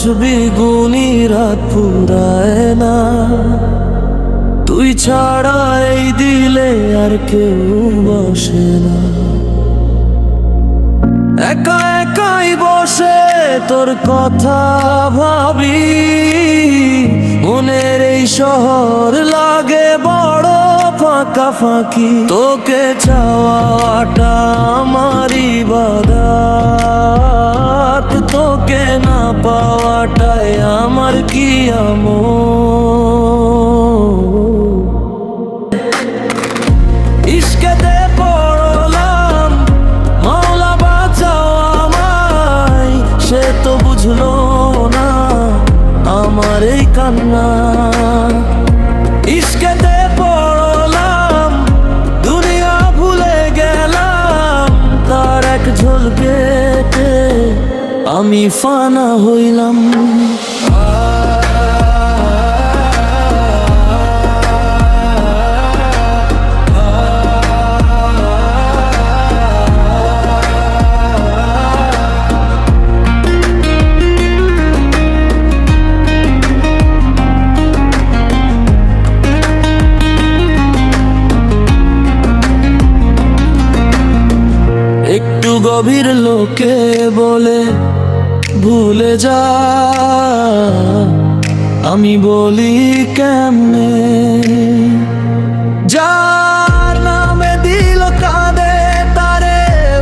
দ্বিগুণী রাত ফুরায় না। তুই ছাড়া এই দিলে আর কেউ বসে না। একা একাই বসে তোর কথা ভাবি, মনের এই শহর লাগে বড় ফাঁকা ফাঁকি। তোকে চাওয়াটা আমারই ইবাদত, তোকে না পাওয়াটাই আমার কি আমল। ইশকেতে পড়লাম মাওলা বাঁচাও আমায়, সে তো বুঝলো না আমার এই কান্না। ইশকেতে পড়লাম দুনিয়া ভুলে গেলাম, তার এক ঝলকেতে আমি ফানা হইলাম। একটু গভীর লোকে বলে ভুলে যা, আমি বলি কেমনে। যার নামে দিল কাঁদে তারে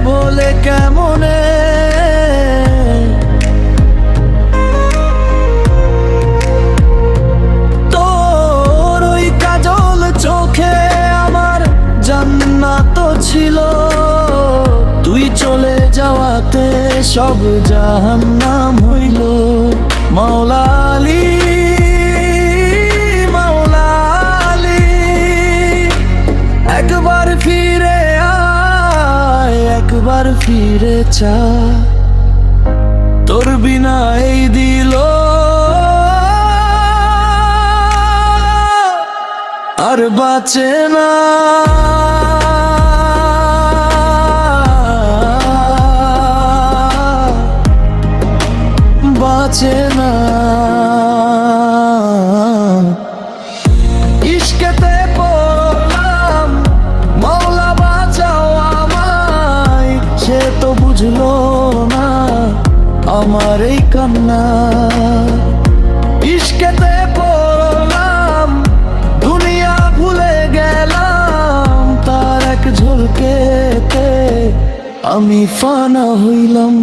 বলে কেমনে। তোর ওই কাজল চোখে আমার জান্নাত ছিল, তুই চলে যাওয়াতে সব জাহান্নাম হইল। মাওলা আলী, মাওলা আলী, একবার ফিরে আয়, একবার ফিরে চা। তোর বিনা এই দিল আর বাঁচে না। বাঁচে না। ইশকেতে পড়লাম মাওলা বাঁচাও আমায়, সে তো বুঝলো না আমার এই কান্না। ইশকেতে পড়লাম দুনিয়া ভুলে গেলাম, তার এক ঝলকেতে আমি ফানা হইলাম।